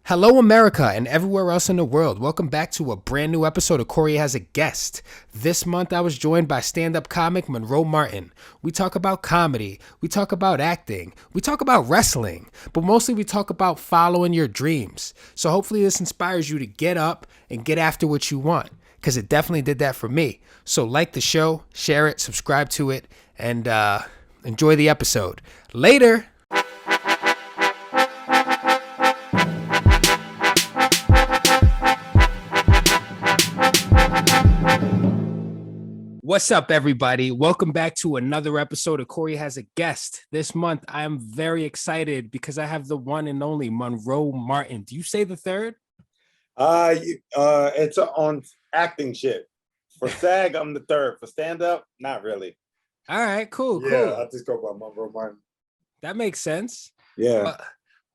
Hello, America, and everywhere else in the world. Welcome back to a brand new episode of Corey Has a Guest. This month, I was joined by stand-up comic Monroe Martin. We talk about comedy, we talk about acting, we talk about wrestling, but mostly we talk about following your dreams. So hopefully this inspires you to get up and get after what you want, because it definitely did that for me. So like the show, share it, subscribe to it, and enjoy the episode. Later! What's up, everybody? Welcome back to another episode of Corey Has a Guest. This month, I am very excited because I have the one and only Monroe Martin. Do you say the third? It's on acting shit. For SAG, I'm the third. For stand-up, not really. All right, cool. I just go by Monroe Martin. That makes sense. Yeah.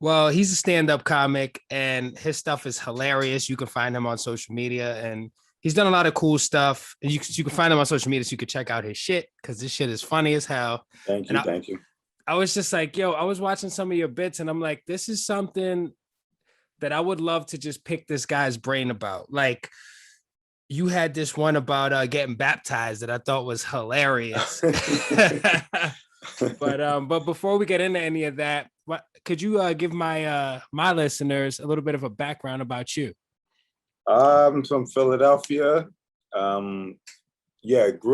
Well, he's a stand-up comic, and his stuff is hilarious. You can find him on social media, and he's done a lot of cool stuff, and you can find him on social media so you can check out his shit because this shit is funny as hell. Thank you. I was just like, I was watching some of your bits and I'm like, this is something that I would love to just pick this guy's brain about. Like, you had this one about getting baptized that I thought was hilarious. But before we get into any of that, could you give my listeners a little bit of a background about you? I'm from Philadelphia. Grew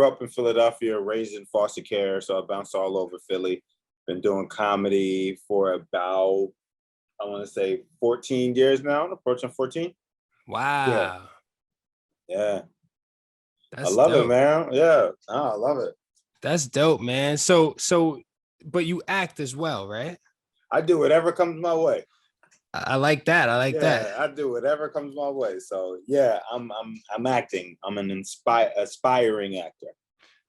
up in Philadelphia, raised in foster care, so I bounced all over Philly. Been doing comedy for about, I want to say 14 years now, approaching 14. Wow. Yeah. That's I love dope. it, man. Yeah, I love it. That's dope, man. So, but you act as well, right? I do whatever comes my way. I like that. That. I do whatever comes my way. So yeah, I'm acting. I'm an aspiring actor.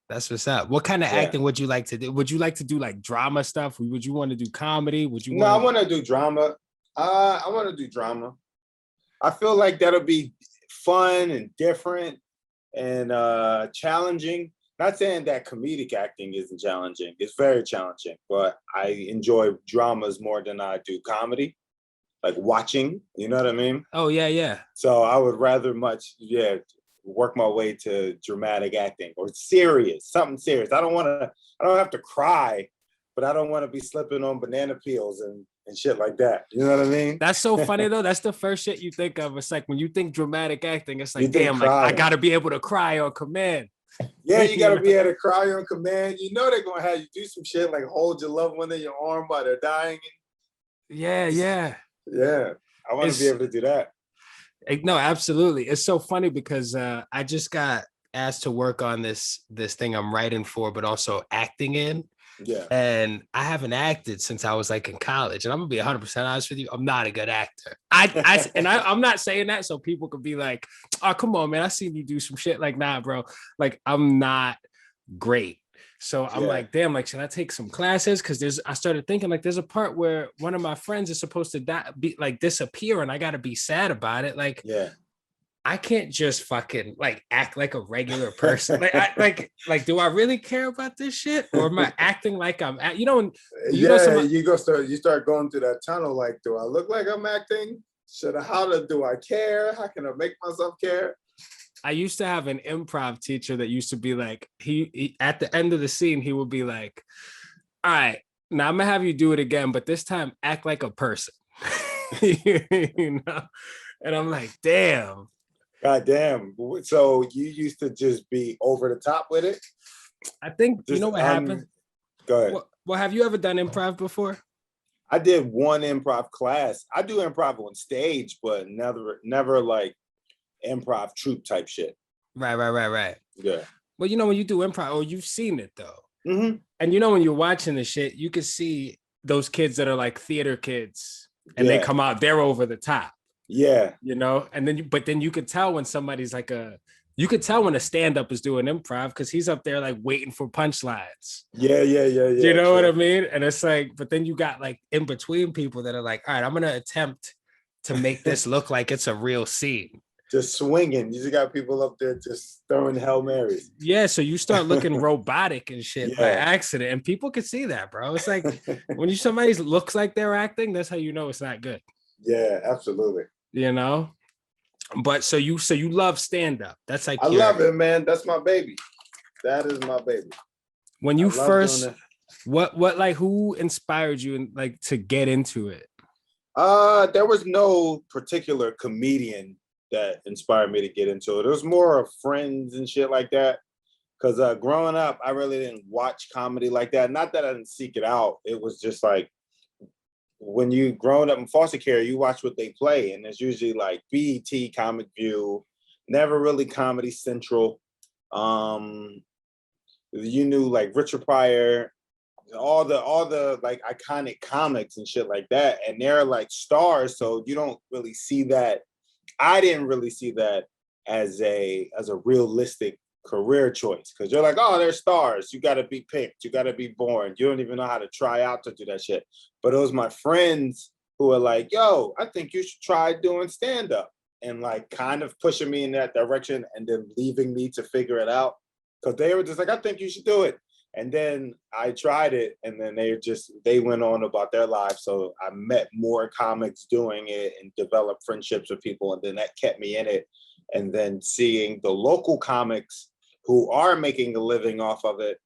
That's what's up. What kind of acting would you like to do? Would you like to do like drama stuff? Would you want to do comedy? I want to do drama. I want to do drama. I feel like that'll be fun and different and challenging. Not saying that comedic acting isn't challenging. It's very challenging, but I enjoy dramas more than I do comedy. Like watching, you know what I mean? Oh, yeah. So I would rather work my way to dramatic acting or something serious. I don't have to cry, but I don't want to be slipping on banana peels and shit like that. You know what I mean? That's so funny though. That's the first shit you think of. It's like when you think dramatic acting, it's like, damn, like I gotta be able to cry on command. Yeah, you gotta be able to cry on command. You know they're gonna have you do some shit like hold your loved one in your arm while they're dying. Yeah. Yeah, I want to be able to do that. No, absolutely. It's so funny because I just got asked to work on this thing I'm writing for, but also acting in. Yeah. And I haven't acted since I was like in college. And I'm gonna be 100% honest with you. I'm not a good actor. I'm not saying that so people could be like, oh, come on, man. I seen you do some shit. Like, nah, bro. Like, I'm not great. So I'm like, damn, like, should I take some classes? Because I started thinking like there's a part where one of my friends is supposed to disappear and I got to be sad about it. Like, I can't just fucking like act like a regular person. like, do I really care about this shit? Or am I acting like I'm at, you start going through that tunnel. Like, do I look like I'm acting? Do I care? How can I make myself care? I used to have an improv teacher that used to be like, he at the end of the scene, he would be like, all right, now I'm gonna have you do it again, but this time act like a person. You know? And I'm like, damn. God damn. So you used to just be over the top with it? I think, you know what happened? Go ahead. Well, have you ever done improv before? I did one improv class. I do improv on stage, but never like improv troupe type shit. Right. Yeah. Well, you know, when you do improv, you've seen it though. Mm-hmm. And you know, when you're watching the shit, you can see those kids that are like theater kids and they come out, they're over the top. Yeah. You know, and then you could tell when somebody's like you could tell when a stand-up is doing improv because he's up there like waiting for punchlines. Yeah. You know what I mean? And it's like, but then you got like in between people that are like, all right, I'm gonna attempt to make this look like it's a real scene. Just swinging. You just got people up there just throwing Hail Marys. Yeah, so you start looking robotic and shit by accident, and people can see that, bro. It's like when somebody looks like they're acting, that's how you know it's not good. Yeah, absolutely. You know, but so you love stand up. That's like I love it, man. That's my baby. That is my baby. when I you love doing first it. what like who inspired you and like to get into it? There was no particular comedian that inspired me to get into it. It was more of friends and shit like that. Because growing up, I really didn't watch comedy like that. Not that I didn't seek it out. It was just like when you growing up in foster care, you watch what they play, and it's usually like BET, Comic View, never really Comedy Central. Um, you knew like Richard Pryor, all the like iconic comics and shit like that, and they're like stars. So you don't really see that. I didn't really see that as a realistic career choice because you're like, oh, they're stars. You got to be picked. You got to be born. You don't even know how to try out to do that shit. But it was my friends who were like, yo, I think you should try doing stand up and like kind of pushing me in that direction and then leaving me to figure it out because they were just like, I think you should do it. And then I tried it, and then they went on about their lives. So I met more comics doing it and developed friendships with people, and then that kept me in it. And then seeing the local comics who are making a living off of it,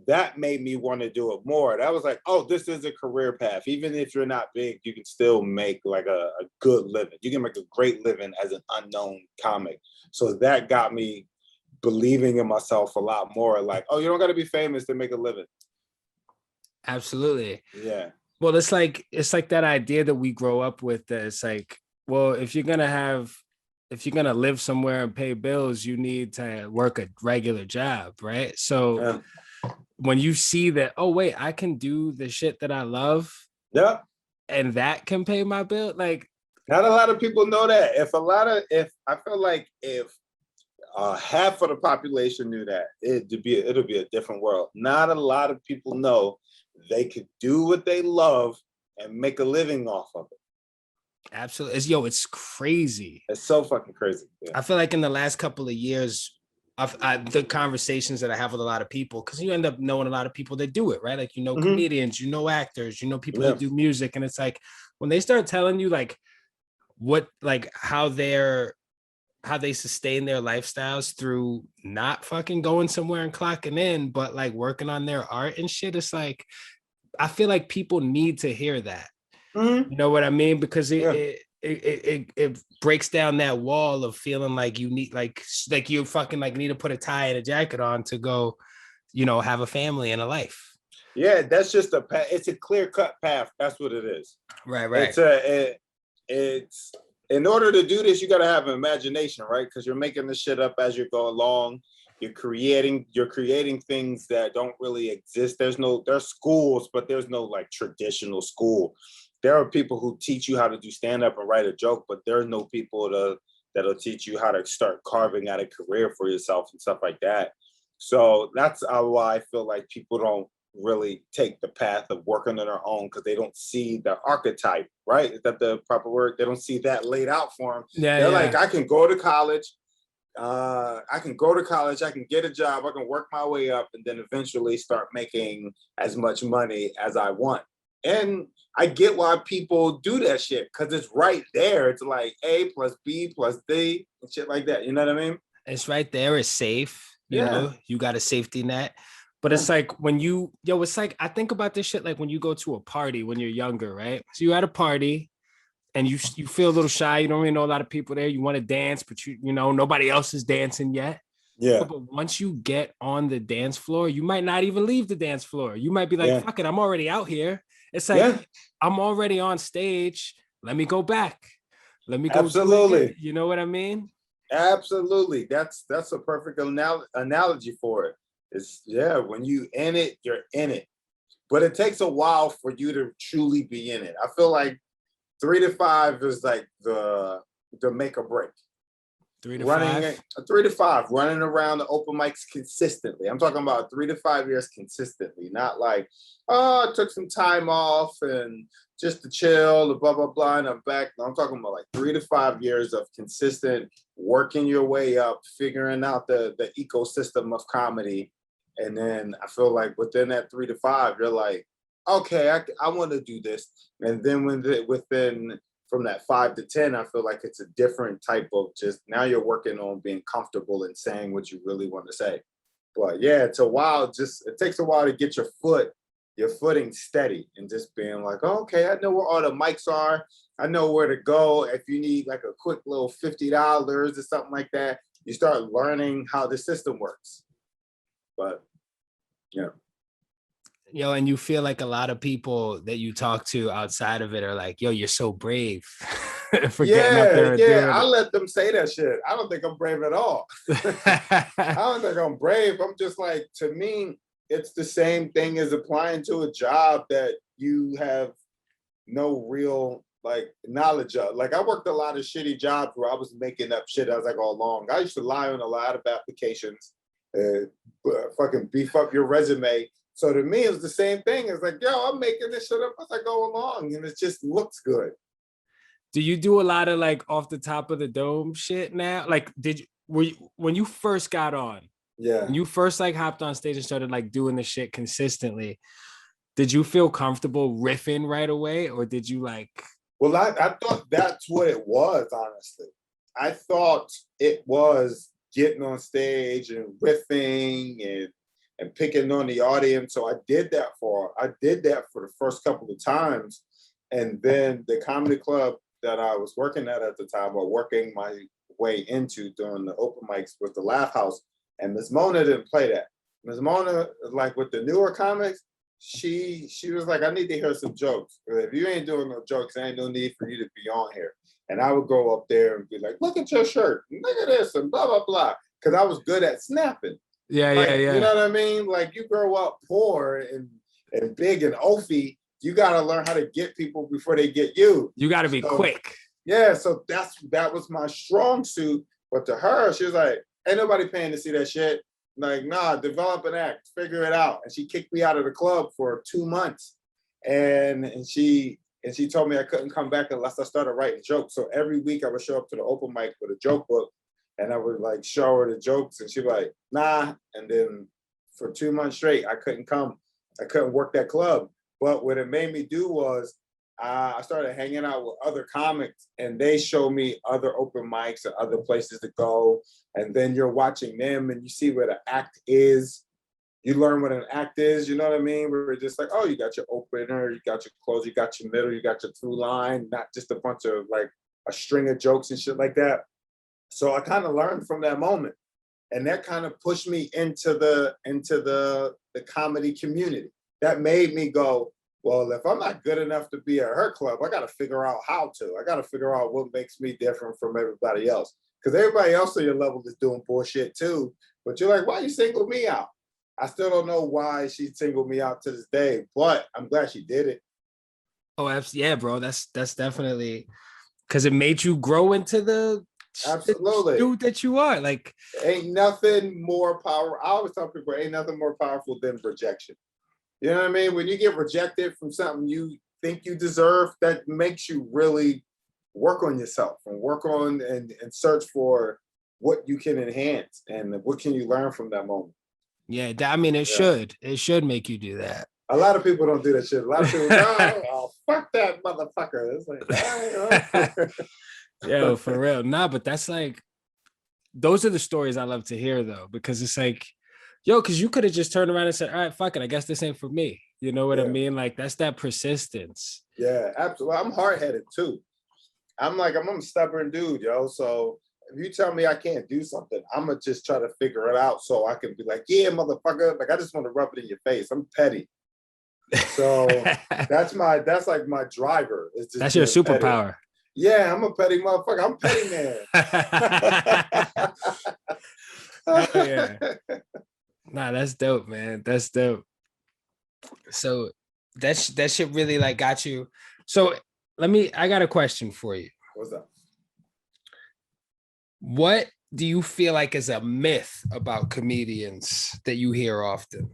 that made me want to do it more. That was like, oh, this is a career path. Even if you're not big, you can still make like a good living. You can make a great living as an unknown comic. So that got me believing in myself a lot more. Like, oh, you don't got to be famous to make a living. Absolutely. Yeah. Well, it's like that idea that we grow up with that it's like, well, if you're gonna live somewhere and pay bills, you need to work a regular job, right? So Yeah. when you see that, oh wait, I can do the shit that I love Yeah. and that can pay my bill, like Not a lot of people know that. If I feel like if half of the population knew that, it'll be a different world. Not a lot of people know they could do what they love and make a living off of it. absolutely, it's crazy. It's so fucking crazy. Yeah. I feel like in the last couple of years, the conversations that I have with a lot of people, because you end up knowing a lot of people that do it, right? Like, Mm-hmm. comedians, actors, people Yeah. that do music. And it's like when they start telling you like how they sustain their lifestyles through not fucking going somewhere and clocking in, but like working on their art and shit. It's like, I feel like people need to hear that. Mm-hmm. You know what I mean? Because Yeah. it breaks down that wall of feeling like you need like you fucking like need to put a tie and a jacket on to go, have a family and a life. Yeah. That's just a path. It's a clear cut path. That's what it is. Right, right. It's in order to do this, you got to have an imagination, right? Because you're making the shit up as you go along. You're creating things that don't really exist. There's schools, but there's no like traditional school. There are people who teach you how to do stand up and write a joke, but there's no people that'll teach you how to start carving out a career for yourself and stuff like that. So that's why I feel like people don't really take the path of working on their own because they don't see the archetype, right? Is that the proper word? They don't see that laid out for them. Yeah, They're yeah. like, I can go to college. I can get a job, I can work my way up, and then eventually start making as much money as I want. And I get why people do that shit because it's right there. It's like A plus B plus D and shit like that. You know what I mean? It's right there. It's safe. Yeah. You got a safety net. But Yeah. it's like when it's like I think about this shit like when you go to a party when you're younger, right? So you're at a party and you feel a little shy. You don't really know a lot of people there. You want to dance, but nobody else is dancing yet. Yeah. But once you get on the dance floor, you might not even leave the dance floor. You might be like, Yeah. fuck it, I'm already out here. It's like, Yeah. I'm already on stage. Let me go back. Let me go do it Absolutely. again. You know what I mean? Absolutely. That's a perfect analogy for it. When you in it, you're in it. But it takes a while for you to truly be in it. I feel like 3 to 5 is like the make or break. 3 to 5. 3 to 5, running around the open mics consistently. I'm talking about 3 to 5 years consistently, not like, oh, I took some time off and just to chill, the blah, blah, blah, and I'm back. No, I'm talking about like 3 to 5 years of consistent working your way up, figuring out the ecosystem of comedy. And then I feel like within that 3 to 5, you're like, okay, I want to do this. And then within from that 5 to 10, I feel like it's a different type of just now you're working on being comfortable and saying what you really want to say. But yeah, it's a while. It takes a while to get your footing steady and just being like, oh, okay, I know where all the mics are. I know where to go. If you need like a quick little $50 or something like that, you start learning how the system works. But yeah. Yo, and you feel like a lot of people that you talk to outside of it are like, yo, you're so brave for getting up there and doing I it. let them say that shit. I don't think I'm brave at all. I don't think I'm brave. I'm just like, to me, it's the same thing as applying to a job that you have no real like knowledge of. Like I worked a lot of shitty jobs where I was making up shit as I go along. I used to lie on a lot of applications, fucking beef up your resume. So to me, it was the same thing. It's like, yo, I'm making this shit up as I go along, and it just looks good. Do you do a lot of like off the top of the dome shit now? Like, when you first got on? Yeah. When you first like hopped on stage and started like doing the shit consistently, did you feel comfortable riffing right away, or did you like? Well, I thought that's what it was, honestly. I thought it was getting on stage and riffing and picking on the audience. So I did that for the first couple of times. And then the comedy club that I was working at the time, or working my way into doing the open mics, was the Laugh House. And Ms. Mona didn't play that. Ms. Mona, like with the newer comics, she was like, I need to hear some jokes. If you ain't doing no jokes, there ain't no need for you to be on here. And I would go up there and be like, look at your shirt, look at this, and blah, blah, blah. Because I was good at snapping. Yeah. You know what I mean? Like you grow up poor and big and oafy, you got to learn how to get people before they get you. You got to be quick. Yeah, so that was my strong suit. But to her, she was like, ain't nobody paying to see that shit. Like, nah, develop an act, figure it out. And she kicked me out of the club for 2 months. And she told me I couldn't come back unless I started writing jokes. So every week I would show up to the open mic with a joke book, and I would like show her the jokes, and she'd be like, nah. And then for 2 months straight, I couldn't come. I couldn't work that club. But what it made me do was I started hanging out with other comics, and they show me other open mics and other places to go. And then you're watching them and you see where the act is. You learn what an act is, you know what I mean? We're just like, oh, you got your opener, you got your close, you got your middle, you got your through line, not just a bunch of like a string of jokes and shit like that. So I kind of learned from that moment. And that kind of pushed me into the comedy community. That made me go, well, if I'm not good enough to be at her club, I got to figure out how to. I got to figure out what makes me different from everybody else. Because everybody else on your level is doing bullshit too. But you're like, why you single me out? I still don't know why she singled me out to this day, but I'm glad she did it. Oh, yeah, bro. That's definitely because it made you grow into the absolutely dude that you are. Like, ain't nothing more powerful. I always tell people, ain't nothing more powerful than rejection. You know what I mean? When you get rejected from something you think you deserve, that makes you really work on yourself and work on and search for what you can enhance and what can you learn from that moment. Yeah, I mean, it should make you do that. A lot of people don't do that shit. A lot of people go, oh, fuck that motherfucker. It's like, yo, for real. Nah, but that's like, those are the stories I love to hear though, because it's like, yo, because you could have just turned around and said, all right, fuck it, I guess this ain't for me. You know what I mean? Like, that's that persistence. Yeah, absolutely. I'm hard-headed too. I'm a stubborn dude, yo. So if you tell me I can't do something, I'm gonna just try to figure it out so I can be like, yeah, motherfucker. Like, I just want to rub it in your face. I'm petty. So that's like my driver. It's just that's your superpower. Petty. Yeah, I'm a petty motherfucker. I'm petty man. Oh, yeah. Nah, that's dope, man. That's dope. So that shit really like got you. So I got a question for you. What's up? What do you feel like is a myth about comedians that you hear often?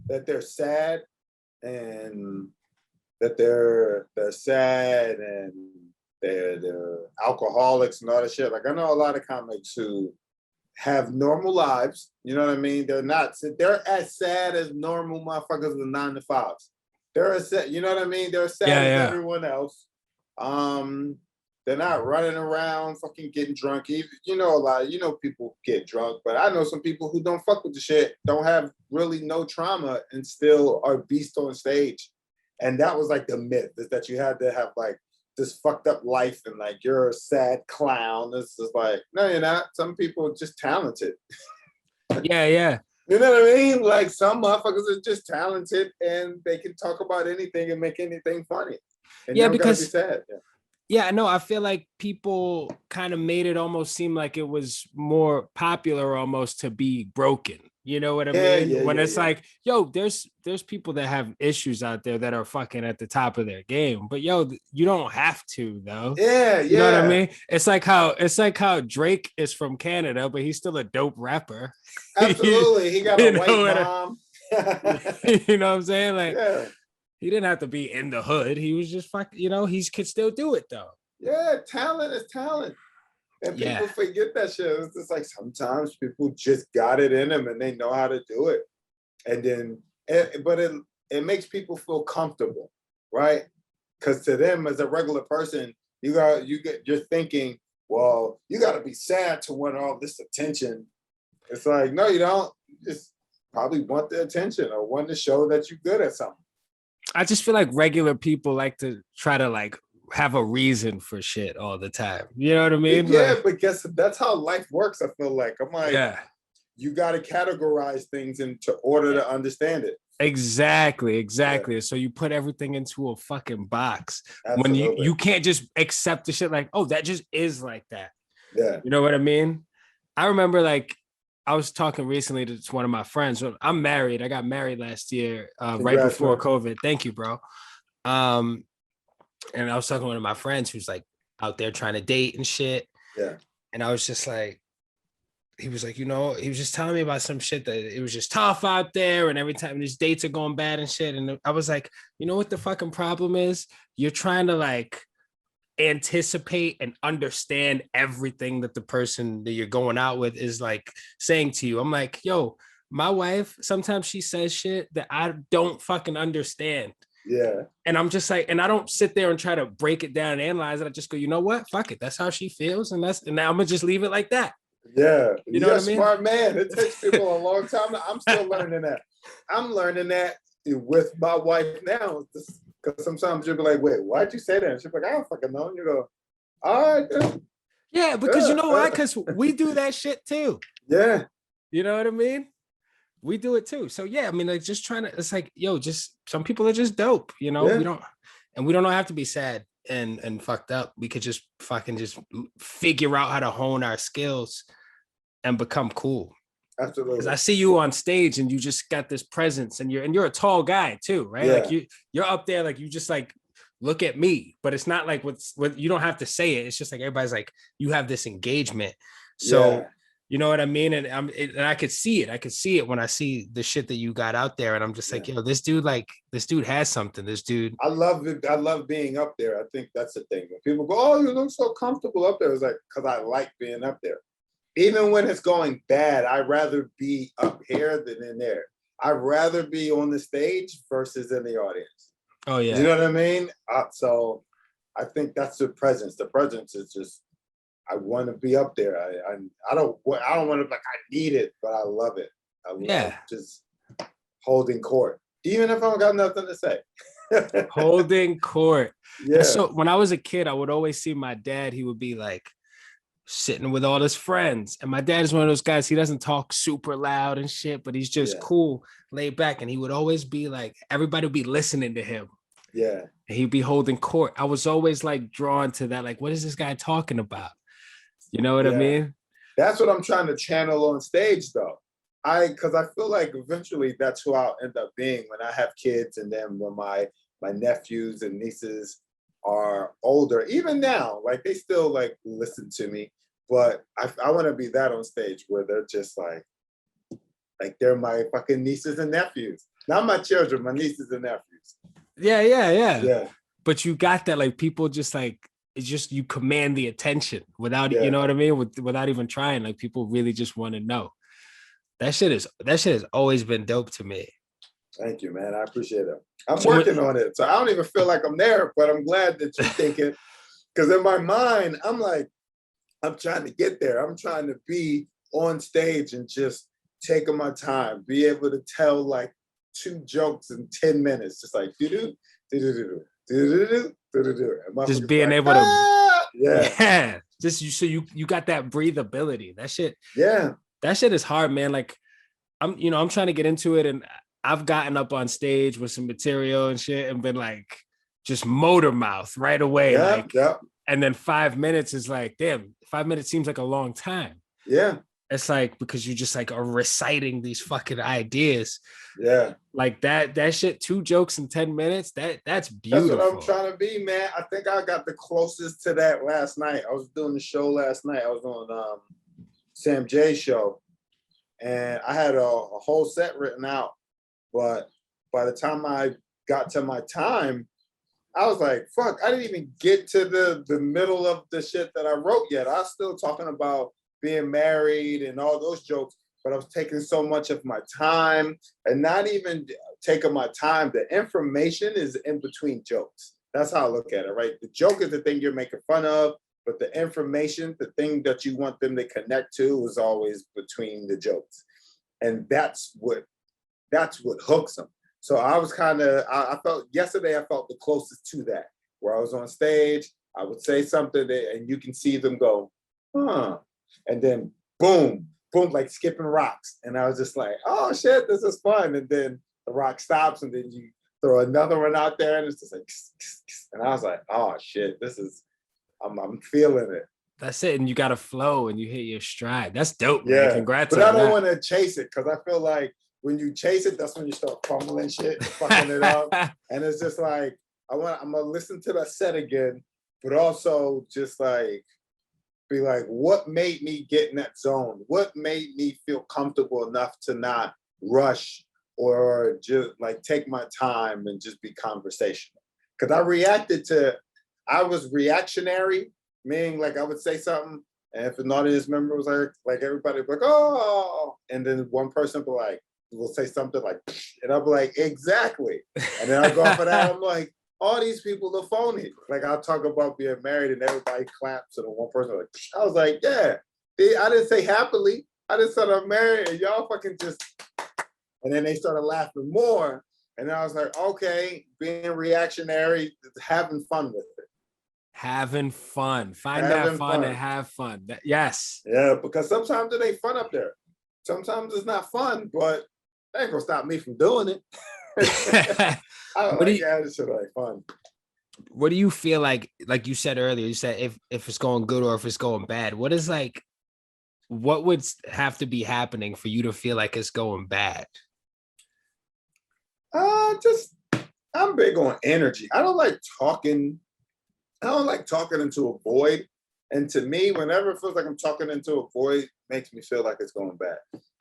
That they're sad and that they're sad and they're alcoholics and all that shit. Like, I know a lot of comics who have normal lives. You know what I mean? They're as sad as normal motherfuckers with 9 to 5s. They're as sad, you know what I mean? They're sad as everyone else. They're not running around fucking getting drunk. Even, a lot. People get drunk, but I know some people who don't fuck with the shit, don't have really no trauma, and still are beast on stage. And that was like the myth, is that you had to have like this fucked up life and like you're a sad clown. This is like, no, you're not. Some people are just talented. Yeah. You know what I mean? Like some motherfuckers are just talented and they can talk about anything and make anything funny. And yeah, you don't because gotta be sad. yeah, no, I feel like people kind of made it almost seem like it was more popular almost to be broken. You know what I mean? When it's like, yo, there's people that have issues out there that are fucking at the top of their game, but yo, you don't have to though. You know what I mean? It's like how Drake is from Canada, but he's still a dope rapper. Absolutely, he got a white mom. You know what I'm saying? Like, he didn't have to be in the hood. He was just fucking, he could still do it though. Yeah, talent is talent. And people forget that shit. It's just like sometimes people just got it in them and they know how to do it. And then, but it makes people feel comfortable, right? Because to them, as a regular person, you're thinking, well, you got to be sad to want all this attention. It's like, no, you don't. You just probably want the attention or want to show that you're good at something. I just feel like regular people like to try to like have a reason for shit all the time. You know what I mean? Yeah, but guess that's how life works. I feel like I'm like, you got to categorize things into order to understand it. Exactly. Yeah. So you put everything into a fucking box. Absolutely. When you can't just accept the shit like, oh, that just is like that. Yeah. You know what I mean? I remember like I was talking recently to one of my friends. I'm married. I got married last year, right before COVID. Thank you, bro. And I was talking to one of my friends who's like out there trying to date and shit. Yeah. And I was just like, he was like, he was just telling me about some shit that it was just tough out there. And every time these dates are going bad and shit. And I was like, you know what the fucking problem is? You're trying to like anticipate and understand everything that the person that you're going out with is like saying to you. I'm like, yo, my wife, sometimes she says shit that I don't fucking understand. Yeah. And I'm just like, and I don't sit there and try to break it down and analyze it. I just go, you know what? Fuck it. That's how she feels. And now I'm gonna just leave it like that. Yeah. You know what I mean? Smart man. It takes people a long time. I'm still learning that. I'm learning that with my wife now. Because sometimes you'll be like, wait, why'd you say that? And she's like, I don't fucking know. And you go, all right. Then. Yeah, because you know why? Because we do that shit too. Yeah. You know what I mean? We do it too. So yeah, I mean, like just trying to, it's like, yo, just some people are just dope, we don't have to be sad and fucked up. We could just fucking just figure out how to hone our skills and become cool. Absolutely. Because I see you on stage and you just got this presence and you're a tall guy too, right? Yeah. Like you're up there, like you just like look at me, but it's not like what you don't have to say it. It's just like everybody's like, you have this engagement. So you know what I mean? And I could see it. I could see it when I see the shit that you got out there. And I'm just like, this dude has something. This dude. I love it. I love being up there. I think that's the thing. When people go, oh, you look so comfortable up there. It's like, because I like being up there. Even when it's going bad, I'd rather be up here than in there. I'd rather be on the stage versus in the audience. Oh, yeah. You know what I mean? So I think that's the presence. The presence is just, I want to be up there. I don't want to like I need it, but I love it. I love just holding court, even if I don't got nothing to say. Holding court. Yeah. So when I was a kid, I would always see my dad. He would be like sitting with all his friends, and my dad is one of those guys. He doesn't talk super loud and shit, but he's just cool, laid back, and he would always be like, everybody would be listening to him. Yeah. And he'd be holding court. I was always like drawn to that. Like, what is this guy talking about? You know what I mean? That's what I'm trying to channel on stage, though. Because I feel like eventually that's who I'll end up being when I have kids, and then when my nephews and nieces are older. Even now, like they still like listen to me, but I want to be that on stage where they're just like they're my fucking nieces and nephews, not my children, my nieces and nephews. Yeah. But you got that, like people just like. It's just you command the attention without you know what I mean, without even trying. Like people really just want to know. That shit has always been dope to me. Thank you, man. I appreciate it. I'm working on it, so I don't even feel like I'm there, but I'm glad that you're thinking Because in my mind, I'm like, I'm trying to get there. I'm trying to be on stage and just taking my time, be able to tell like 2 jokes in 10 minutes, just like do do do do. Just being like, able to, yeah. Just you got that breathability. That shit, Yeah. that shit is hard, man. Like I'm trying to get into it, and I've gotten up on stage with some material and shit and been like just motor mouth right away. Yeah. Like, Yeah. and then 5 minutes is like, damn, 5 minutes seems like a long time. Yeah. It's like, because you just like are reciting these fucking ideas. Yeah. Like that shit, 2 jokes in 10 minutes. That's beautiful. That's what I'm trying to be, man. I think I got the closest to that last night. I was doing the show last night. I was on Sam Jay's show, and I had a whole set written out. But by the time I got to my time, I was like, fuck, I didn't even get to the middle of the shit that I wrote yet. I was still talking about being married and all those jokes, but I was taking so much of my time, and not even taking my time. The information is in between jokes. That's how I look at it, right? The joke is the thing you're making fun of, but the information, the thing that you want them to connect to, is always between the jokes. And that's what hooks them. So I was I felt yesterday, I felt the closest to that, where I was on stage, I would say something and you can see them go, huh. And then boom, boom, like skipping rocks. And I was just like, oh shit, this is fun. And then the rock stops, and then you throw another one out there, and it's just like, and I was like, oh shit, I'm feeling it. That's it. And you got to flow and you hit your stride. That's dope, yeah. Man. Congrats. But I don't want to chase it, because I feel like when you chase it, that's when you start fumbling shit, fucking it up. And it's just like, I'm gonna listen to that set again, but also just like be like, what made me get in that zone? What made me feel comfortable enough to not rush or just like take my time and just be conversational? Because I was reactionary, meaning like I would say something, and if an audience member was like everybody would be like, oh, and then one person will say something like, and I'll be like, exactly. And then I'll go off of that, I'm like, all these people are phony. Like, I'll talk about being married and everybody claps, and one person like, I was like, yeah, I didn't say happily. I just said I'm married, and y'all fucking just, and then they started laughing more. And I was like, okay, being reactionary, having fun with it. Having fun. Find that fun and have fun. Yes. Yeah, because sometimes it ain't fun up there. Sometimes it's not fun, but that ain't gonna stop me from doing it. I don't like, yeah, this shit like fun. What do you feel like you said earlier, you said if it's going good or if it's going bad, what would have to be happening for you to feel like it's going bad? I'm big on energy. I don't like talking into a void. And to me, whenever it feels like I'm talking into a void, makes me feel like it's going bad.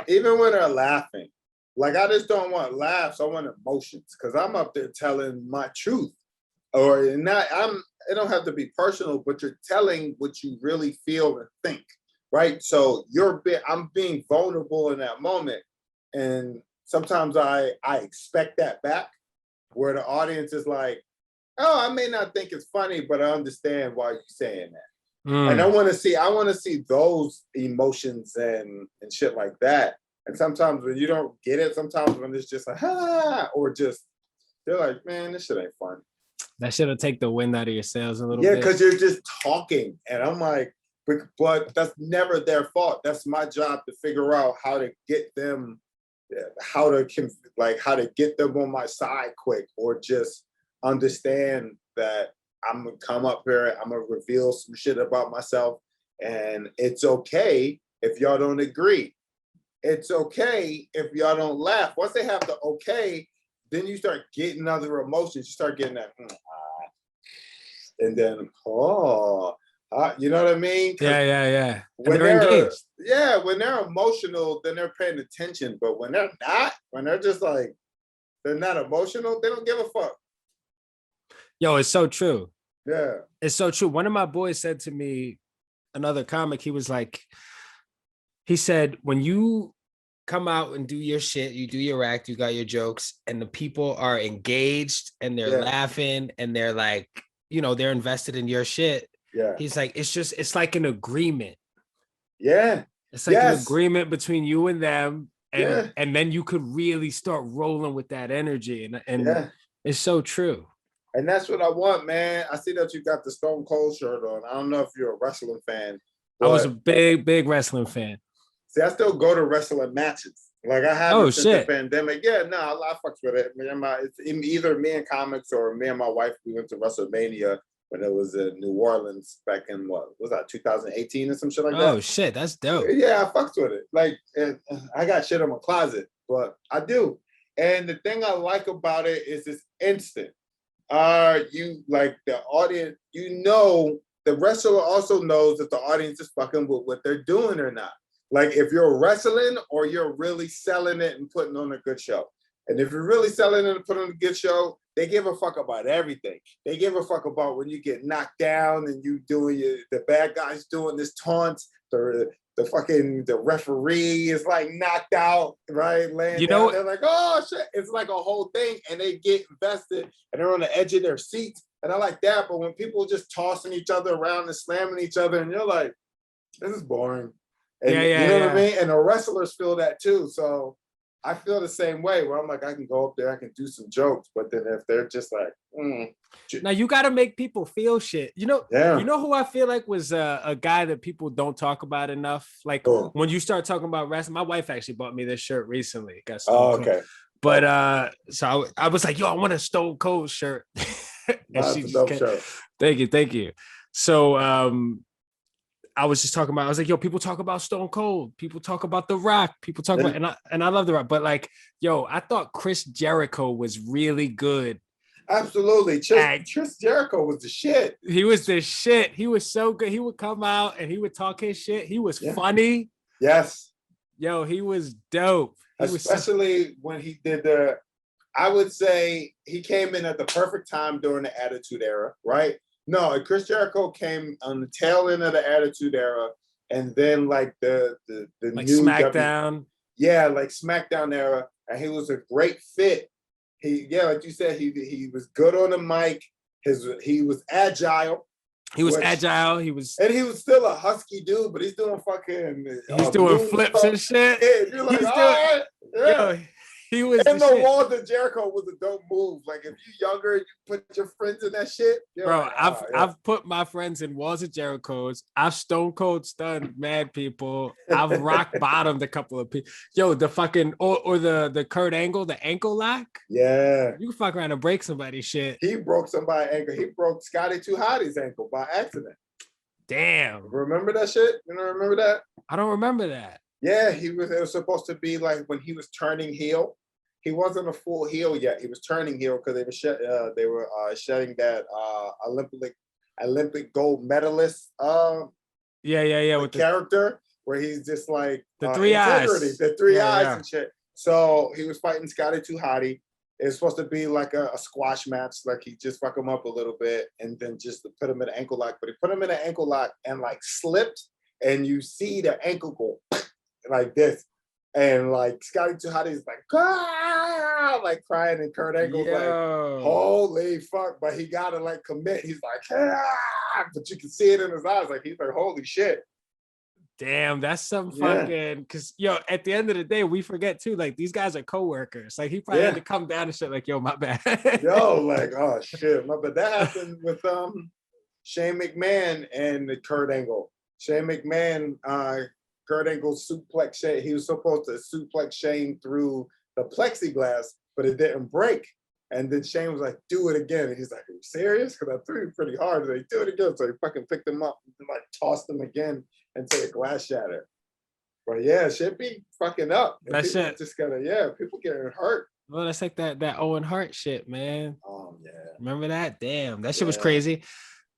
Even when they're laughing. Like, I just don't want laughs. I want emotions, because I'm up there telling my truth. Or not, it don't have to be personal, but you're telling what you really feel and think, right? So I'm being vulnerable in that moment. And sometimes I expect that back, where the audience is like, oh, I may not think it's funny, but I understand why you're saying that. And I want to see those emotions and shit like that. And sometimes when you don't get it, sometimes when it's just like, or just, they're like, man, this shit ain't fun. That shit'll take the wind out of your sails a little bit. Yeah, because you're just talking. And I'm like, but that's never their fault. That's my job to figure out how to get them, how to get them on my side quick, or just understand that I'm gonna come up here, I'm gonna reveal some shit about myself, and it's okay if y'all don't agree. It's okay if y'all don't laugh. Once they have the okay, then you start getting other emotions. You start getting that, and then you know what I mean? Yeah. When they're engaged. Yeah, when they're emotional, then they're paying attention. But when they're not, when they're just like, they're not emotional, they don't give a fuck. Yo, it's so true. Yeah. It's so true. One of my boys said to me, another comic, he was like, he said, when you come out and do your shit, you do your act, you got your jokes, and the people are engaged and they're laughing and they're like, they're invested in your shit, Yeah. He's like, it's like an agreement. Yeah. It's like an agreement between you and them. Yeah. And then you could really start rolling with that energy. And Yeah. it's so true. And that's what I want, man. I see that you got the Stone Cold shirt on. I don't know if you're a wrestling fan. I was a big wrestling fan. See, I still go to wrestling matches. Like I haven't since the pandemic. Yeah, no, I fucks with it. It's either me and comics or me and my wife. We went to WrestleMania when it was in New Orleans back in what was that 2018 or some shit like that. Oh shit, that's dope. Yeah, I fucks with it. Like I got shit in my closet, but I do. And the thing I like about it is it's instant. You like the audience, you know, the wrestler also knows if the audience is fucking with what they're doing or not. Like if you're wrestling or you're really selling it and putting on a good show. And if you're really selling it and putting on a good show, they give a fuck about everything. They give a fuck about when you get knocked down and you doing the bad guys doing this taunt, the referee is like knocked out, right? Laying down. They're like, oh shit. It's like a whole thing. And they get invested and they're on the edge of their seats. And I like that. But when people just tossing each other around and slamming each other, and you're like, this is boring. And you know what I mean? And the wrestlers feel that too. So I feel the same way where I'm like, I can go up there, I can do some jokes, but then if they're just like, now you got to make people feel shit. You know who I feel like was a guy that people don't talk about enough. Like when you start talking about wrestling, my wife actually bought me this shirt recently. Okay. But so I was like, yo, I want a Stone Cold shirt. And she just shirt. Thank you. So I was just talking about, I was like, yo, people talk about Stone Cold, people talk about The Rock, people talk about, and I love The Rock, but like, yo, I thought Chris Jericho was really good. Absolutely. Chris Jericho was the shit. He was the shit. He was so good. He would come out and he would talk his shit. He was funny. Yes. Yo, he was dope. Especially when he did I would say he came in at the perfect time during the Attitude Era, right? No, Chris Jericho came on the tail end of the Attitude Era, and then like the like new SmackDown. Like SmackDown era, and he was a great fit. Like you said, he was good on the mic. He was agile. He was agile. He was still a husky dude, but he's doing fucking. He's doing flips and shit. Yeah, you're like, all right. Yeah. Yo, he was. And the walls of Jericho was a dope move. Like if you're younger, you put your friends in that shit. Bro, like, I've put my friends in walls of Jericho's. I've Stone Cold stunned mad people. I've rock bottomed a couple of people. Yo, the fucking or the Kurt Angle, the ankle lock. Yeah, you can fuck around and break somebody's shit. He broke somebody's ankle. He broke Scotty Too Hottie's ankle by accident. Damn. Remember that shit? You don't remember that? I don't remember that. Yeah, it was supposed to be like when he was turning heel. He wasn't a full heel yet. He was turning heel because they were shedding that Olympic gold medalist. With the character where he's just like the three eyes, the three eyes and shit. So he was fighting Scotty Too Hottie. It was supposed to be like a squash match, like he just fuck him up a little bit and then just put him in an ankle lock. But he put him in an ankle lock and like slipped, and you see the ankle go like this. And like Scotty Too Hottie's like, like crying, and Kurt Angle's like, holy fuck! But he gotta like commit. He's like, but you can see it in his eyes. Like he's like, holy shit! Damn, that's some fucking. Cause yo, at the end of the day, we forget too. Like these guys are coworkers. Like he probably had to come down and shit. Like yo, my bad. Like oh shit, my bad. That happened with Shane McMahon and Kurt Angle. Shane McMahon. Kurt Angle suplex Shane. He was supposed to suplex Shane through the plexiglass, but it didn't break. And then Shane was like, do it again. And he's like, are you serious? Because I threw him pretty hard. Like, do it again. So he fucking picked him up and like tossed him again until the glass shattered. But yeah, shit be fucking up. And that shit just people getting hurt. Well, that's like that Owen Hart shit, man. Oh yeah. Remember that? Damn, that shit was crazy.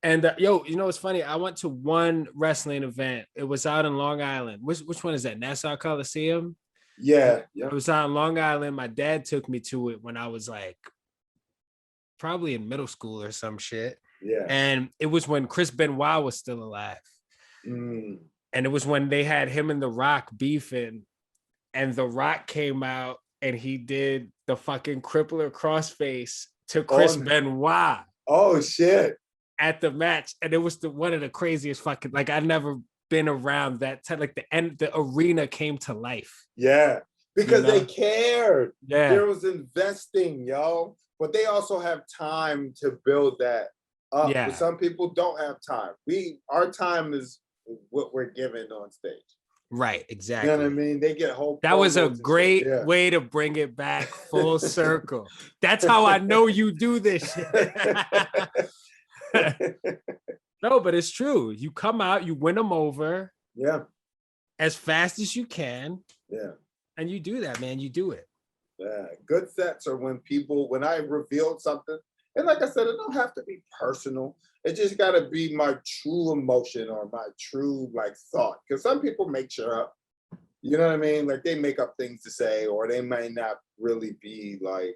And yo, you know what's funny? I went to one wrestling event. It was out in Long Island. Which one is that? Nassau Coliseum? Yeah. It was out in Long Island. My dad took me to it when I was like probably in middle school or some shit. Yeah. And it was when Chris Benoit was still alive. And it was when they had him and The Rock beefing. And The Rock came out and he did the fucking crippler crossface to Chris Benoit. Oh shit. at the match, and it was one of the craziest fucking, like, I've never been around that time. Like the arena came to life. Yeah, because You know? they cared. Yeah. There was investing, yo. But they also have time to build that up. Yeah. But some people don't have time. Our time is what we're given on stage. Right, exactly. You know what I mean? They get whole. That was a promos and shit. great Yeah. way to bring it back full circle. That's how I know you do this shit. No, but it's true. You come out, you win them over. Yeah. As fast as you can. Yeah. And you do that, man. You do it. Yeah. Good sets are when I revealed something, and like I said, it don't have to be personal. It just got to be my true emotion or my true like thought. Because some people make shit up. You know what I mean? Like they make up things to say, or they may not really be like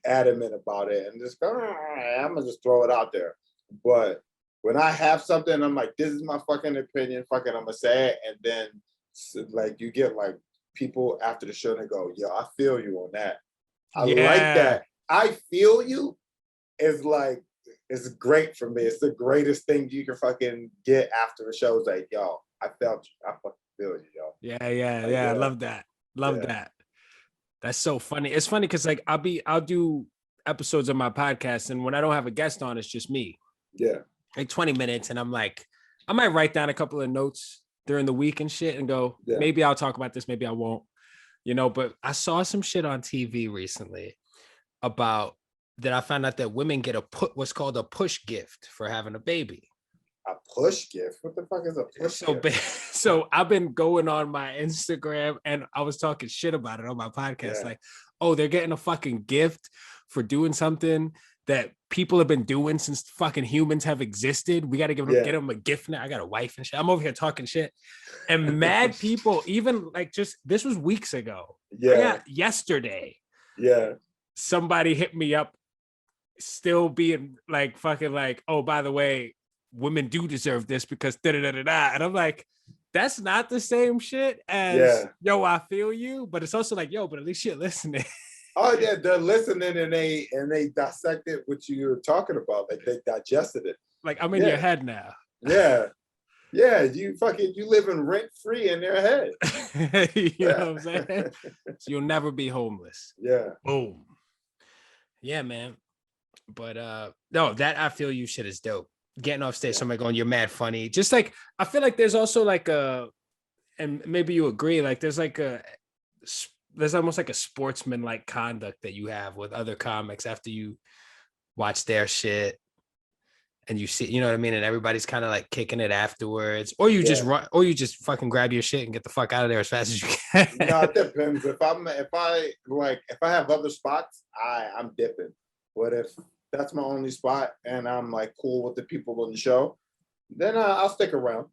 adamant about it, and just go, I'm gonna just throw it out there. But when I have something, I'm like, this is my fucking opinion. Fucking, I'm gonna say it, and then like you get like people after the show, they go, "Yo, I feel you on that. I like that. I feel you." Is like, it's great for me. It's the greatest thing you can fucking get after the show. It's like, yo, I felt you. I fucking feel you, yo. Yeah. I love that. Love that. That's so funny. It's funny because like I'll do episodes of my podcast, and when I don't have a guest on, it's just me. Yeah. Like 20 minutes, and I'm like, I might write down a couple of notes during the week and shit and go, maybe I'll talk about this, maybe I won't. You know, but I saw some shit on TV recently about that I found out that women get what's called a push gift for having a baby. A push gift? What the fuck is a push gift? So I've been going on my Instagram, and I was talking shit about it on my podcast. Like, oh, they're getting a fucking gift for doing something that people have been doing since fucking humans have existed. We got to get them a gift now. I got a wife and shit. I'm over here talking shit. And mad people, even like just, this was weeks ago. Yeah. Yesterday. Yeah. Somebody hit me up still being like fucking like, oh, by the way, women do deserve this because da-da-da-da-da. And I'm like, that's not the same shit as, yo, I feel you. But it's also like, yo, but at least you're listening. Oh yeah, they're listening and they dissected what you were talking about. Like they digested it. Like I'm in your head now. Yeah. Yeah, you living rent free in their head. You know what I'm saying? So you'll never be homeless. Yeah. Boom. Yeah, man. But no, that I feel you shit is dope. Getting off stage, somebody going, you're mad funny. Just like, I feel like there's also like and maybe you agree, like there's almost like a sportsmanlike conduct that you have with other comics after you watch their shit and you see, you know what I mean? And everybody's kind of like kicking it afterwards, or you just run, or you just fucking grab your shit and get the fuck out of there as fast as you can. No, it depends. If I have other spots, I'm dipping. But if that's my only spot and I'm like cool with the people on the show, then I'll stick around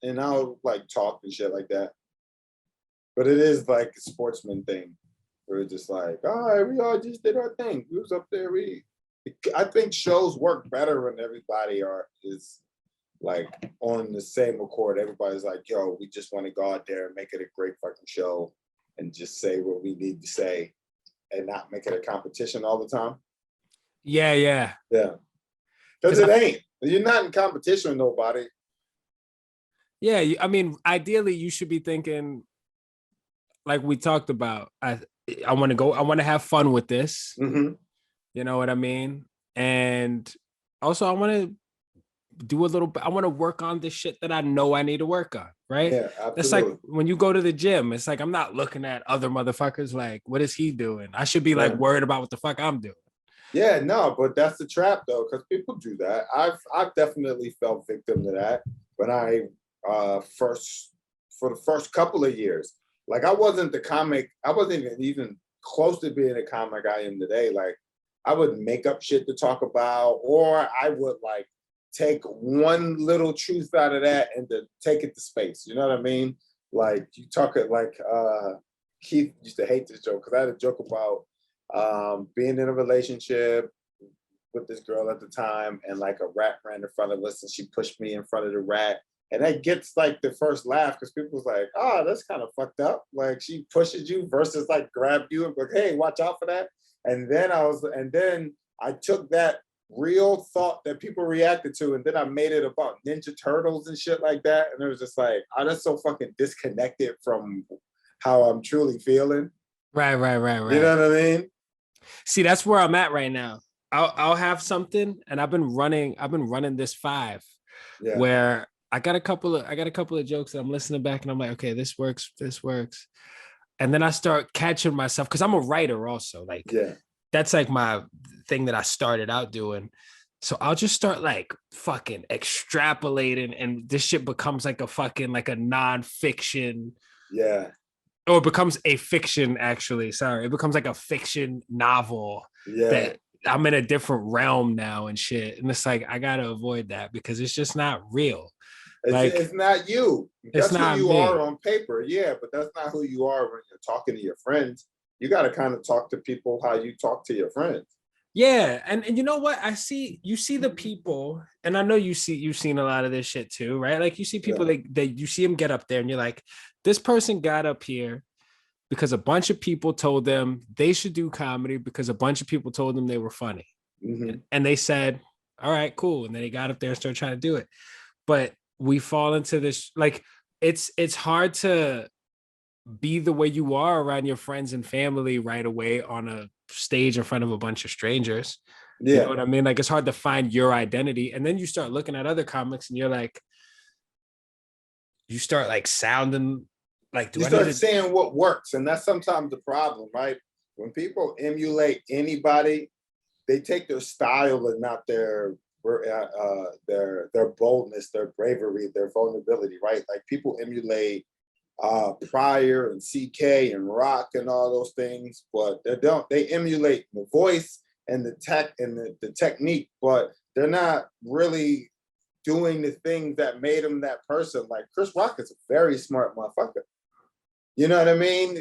and I'll like talk and shit like that. But it is like a sportsman thing where it's just like, all right, we all just did our thing. We was up there. I think shows work better when everybody is like on the same accord. Everybody's like, yo, we just want to go out there and make it a great fucking show and just say what we need to say and not make it a competition all the time. Yeah. Because it ain't. You're not in competition with nobody. Yeah, I mean, ideally, you should be thinking, like we talked about, I want to have fun with this. Mm-hmm. You know what I mean? And also, I want to work on the shit that I know I need to work on, right? Yeah, absolutely. That's like when you go to the gym, it's like, I'm not looking at other motherfuckers like, what is he doing? I should be like worried about what the fuck I'm doing. Yeah, no, but that's the trap though, because people do that. I've definitely fell victim to that when I for the first couple of years. Like I wasn't the comic, I wasn't even close to being a comic I am today. Like I would make up shit to talk about, or I would like take one little truth out of that and to take it to space. You know what I mean? Like you talk it like Keith used to hate this joke because I had a joke about being in a relationship with this girl at the time, and like a rat ran in front of us and she pushed me in front of the rat. And that gets like the first laugh because people's like, oh, that's kind of fucked up. Like she pushes you versus like grab you and be like, hey, watch out for that. And then I took that real thought that people reacted to, and then I made it about Ninja Turtles and shit like that, and it was just like, I'm just so fucking disconnected from how I'm truly feeling. Right. You know what I mean? See, that's where I'm at right now. I'll have something, and I've been running this 5, where I got a couple of jokes that I'm listening back, and I'm like, okay, this works. And then I start catching myself, because I'm a writer also. Like, that's like my thing that I started out doing. So I'll just start like fucking extrapolating, and this shit becomes like a fucking like a nonfiction. Yeah. Or it becomes a fiction, actually. Sorry. It becomes like a fiction novel that I'm in a different realm now and shit. And it's like, I gotta avoid that because it's just not real. It's not you. That's not who you me. are on paper. Yeah, but that's not who you are when you're talking to your friends. You got to kind of talk to people how you talk to your friends. Yeah. And you know what? You see the people, and I know you've seen a lot of this shit too, right? Like you see people that you see them get up there and you're like, this person got up here because a bunch of people told them they should do comedy because a bunch of people told them they were funny. Mm-hmm. And they said, all right, cool. And then they got up there and started trying to do it. But we fall into this, like, it's hard to be the way you are around your friends and family right away on a stage in front of a bunch of strangers. Yeah. You know what I mean? Like, it's hard to find your identity. And then you start looking at other comics and you're like, you start like sounding like, you start saying what works. And that's sometimes the problem, right? When people emulate anybody, they take their style and not their boldness, their bravery, their vulnerability, right? Like people emulate Pryor and CK and Rock and all those things, but they emulate the voice and the tech and the technique, but they're not really doing the things that made them that person. Like Chris Rock is a very smart motherfucker. You know what I mean?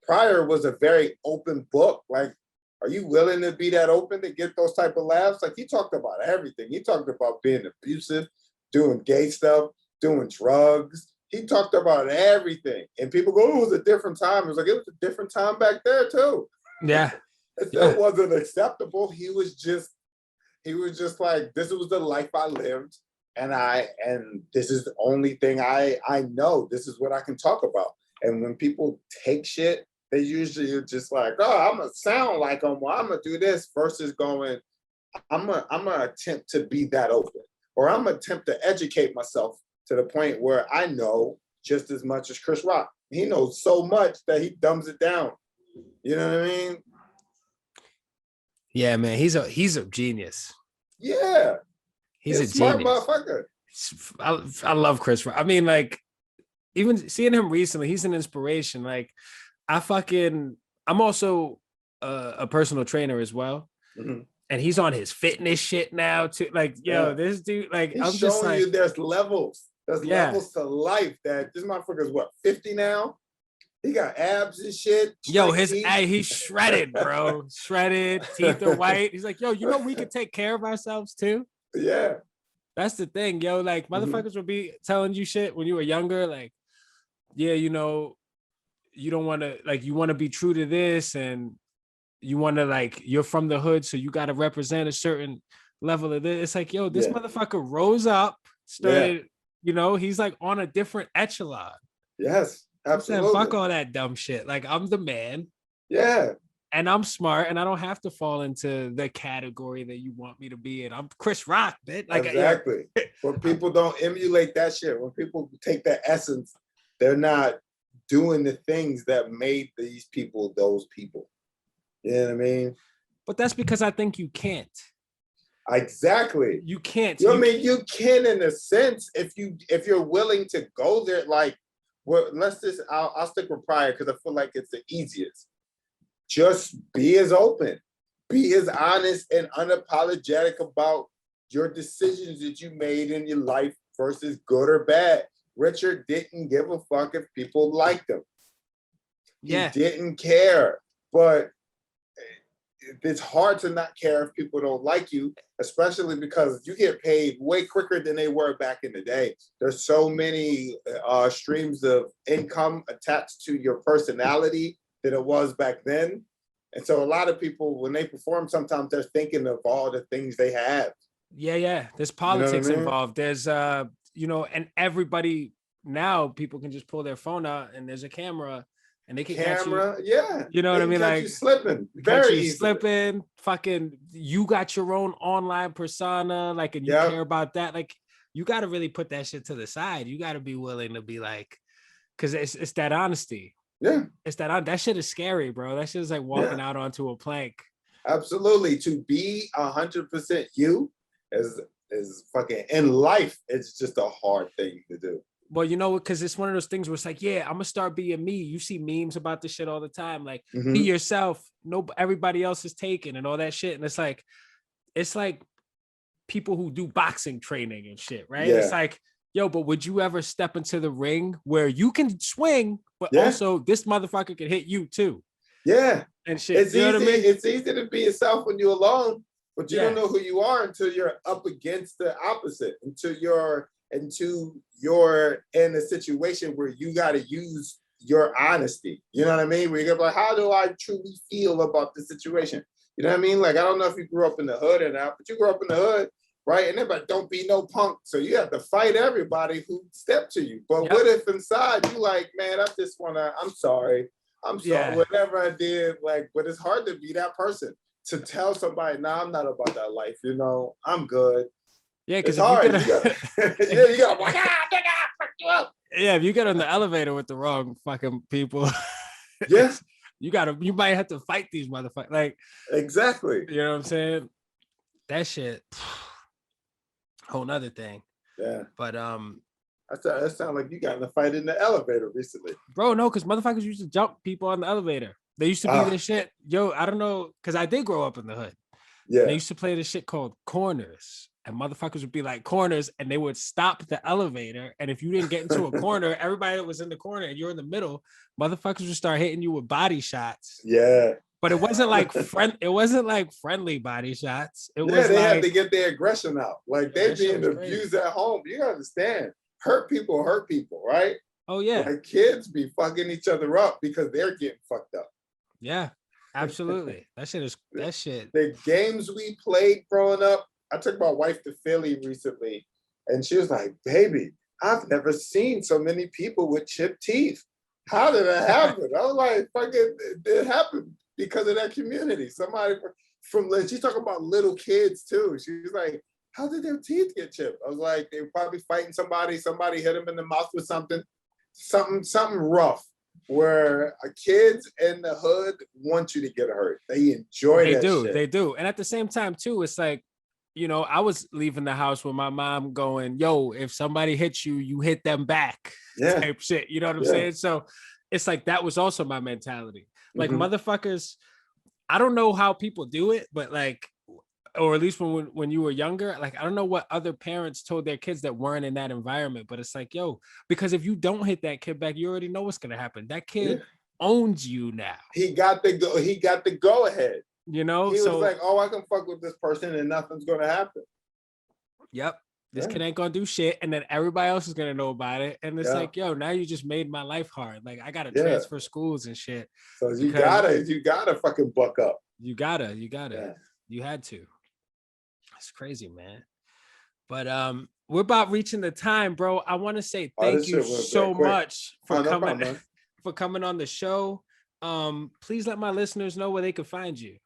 Pryor was a very open book. Like, are you willing to be that open to get those type of laughs? Like he talked about everything. He talked about being abusive, doing gay stuff, doing drugs. He talked about everything. And people go, oh, it was a different time. It was like, it was a different time back there too. Yeah. It still wasn't acceptable. He was just like, this was the life I lived. And this is the only thing I know. This is what I can talk about. And when people take shit, they usually are just like, oh, I'm gonna sound like them, or I'm gonna do this, versus going, I'm gonna attempt to be that open, or I'm gonna attempt to educate myself to the point where I know just as much as Chris Rock. He knows so much that he dumbs it down. You know what I mean? Yeah, man, he's a genius. Yeah. He's a smart genius. Motherfucker. I love Chris Rock. I mean, like, even seeing him recently, he's an inspiration. Like, I'm also a personal trainer as well. Mm-hmm. And he's on his fitness shit now too. Like, this dude, like, he's showing you there's levels. There's levels to life. That this motherfucker's what, 50 now? He got abs and shit. Yo, he's shredded, bro. Shredded, teeth are white. He's like, yo, we could take care of ourselves too. Yeah. That's the thing, yo. Like, motherfuckers will be telling you shit when you were younger. Like, yeah, you don't want to, like, you want to be true to this, and you want to, like, you're from the hood, so you got to represent a certain level of this. It's like, yo, this motherfucker rose up, started, he's like on a different echelon. Yes, absolutely. Fuck all that dumb shit. Like, I'm the man. Yeah. And I'm smart, and I don't have to fall into the category that you want me to be in. I'm Chris Rock, bitch. Like, exactly. When people don't emulate that shit, when people take that essence, they're not doing the things that made these people those people. You know what I mean? But that's because I think you can't. Exactly. You can't. I mean, you can in a sense if you're willing to go there. Like, well, I'll stick with Pryor because I feel like it's the easiest. Just be as open, be as honest and unapologetic about your decisions that you made in your life versus good or bad. Richard didn't give a fuck if people liked him. Yeah. He didn't care. But it's hard to not care if people don't like you, especially because you get paid way quicker than they were back in the day. There's so many streams of income attached to your personality than it was back then. And so a lot of people, when they perform, sometimes they're thinking of all the things they have. Yeah. There's politics involved. There's and everybody now, people can just pull their phone out and there's a camera and they can catch you. Yeah. You know what I mean? Catch like you slipping. Catch you slipping. Fucking, you got your own online persona, like, and you care about that. Like, you got to really put that shit to the side. You got to be willing to be like, because it's that honesty. Yeah. It's that shit is scary, bro. That shit is like walking out onto a plank. Absolutely. To be 100% you is fucking in life. It's just a hard thing to do. Well, you know, because it's one of those things where it's like, yeah, I'm gonna start being me. You see memes about this shit all the time, like be yourself. No, everybody else is taken and all that shit. And it's like people who do boxing training and shit, right? Yeah. It's like, yo, but would you ever step into the ring where you can swing, but also this motherfucker can hit you too? Yeah. And shit. It's easy. What I mean? It's easy to be yourself when you're alone, but you don't know who you are until you're up against the opposite, until you're in a situation where you got to use your honesty. You know what I mean? Where you're like, how do I truly feel about the situation? You know what I mean? Like, I don't know if you grew up in the hood or not, but you grew up in the hood, right? And everybody, don't be no punk. So you have to fight everybody who stepped to you. But what if inside you like, man, I just want to, I'm sorry, whatever I did, like, but it's hard to be that person, to tell somebody, nah, I'm not about that life, you know, I'm good. Yeah, because it's hard. You gotta like, fuck you up. Yeah, if you get on the elevator with the wrong fucking people, yes, you might have to fight these motherfuckers. Like, exactly. You know what I'm saying? That shit, whole nother thing. Yeah. But that sounds like you got in a fight in the elevator recently. Bro, no, because motherfuckers used to jump people on the elevator. They used to be this shit. Yo, I don't know, because I did grow up in the hood. Yeah. They used to play this shit called corners. And motherfuckers would be like corners, and they would stop the elevator. And if you didn't get into a corner, everybody that was in the corner and you're in the middle, motherfuckers would start hitting you with body shots. Yeah. But it wasn't like friendly body shots. It was they like, had to get their aggression out. Like they being abused at home. You understand? Hurt people, right? Oh yeah. Like kids be fucking each other up because they're getting fucked up. Yeah, absolutely. That shit. The games we played growing up. I took my wife to Philly recently, and she was like, baby, I've never seen so many people with chipped teeth. How did that happen? I was like, fucking, it happened because of that community. Somebody she's talking about little kids too. She was like, how did their teeth get chipped? I was like, they were probably fighting somebody hit them in the mouth with something rough, where kids in the hood want you to get hurt. They enjoy that shit. They do. And at the same time too, it's like, you know, I was leaving the house with my mom going, yo, if somebody hits you, you hit them back type shit. You know what I'm saying? So it's like, that was also my mentality. Like motherfuckers, I don't know how people do it, but like, or at least when you were younger, like, I don't know what other parents told their kids that weren't in that environment, but it's like, yo, because if you don't hit that kid back, you already know what's going to happen. That kid owns you now. He got the go ahead. You know, he was like, oh, I can fuck with this person and nothing's going to happen. Yep. This kid ain't going to do shit. And then everybody else is going to know about it. And it's like, yo, now you just made my life hard. Like, I got to transfer schools and shit. So you gotta fucking buck up. You gotta. Yeah. You had to. It's crazy, man. But we're about reaching the time, bro. I want to say thank you so much for coming on the show. Please let my listeners know where they can find you.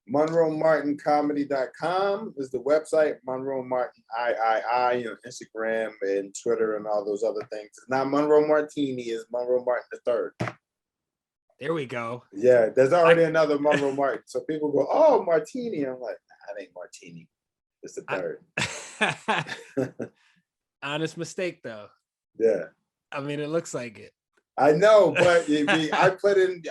MonroeMartinComedy.com is the website. Monroe Martin III on Instagram and Twitter and all those other things. It's not Monroe Martini, it's Monroe Martin III. There we go. Yeah, there's already another Monroe Martin. So people go, oh, Martini. I'm like, nah, that ain't Martini. It's the third. Honest mistake, though. Yeah. I mean, it looks like it. I know, but I put in,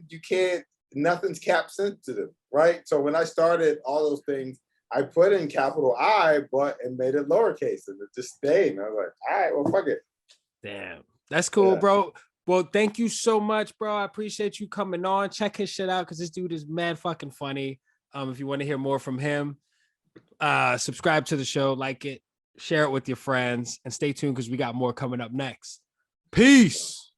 you can't, nothing's cap sensitive, right? So when I started all those things, I put in capital I, and made it lowercase, and it just stayed. And I was like, all right, well, fuck it. Damn. That's cool, bro. Well, thank you so much, bro. I appreciate you coming on. Check his shit out because this dude is mad fucking funny. If you want to hear more from him, subscribe to the show, like it, share it with your friends, and stay tuned because we got more coming up next. Peace.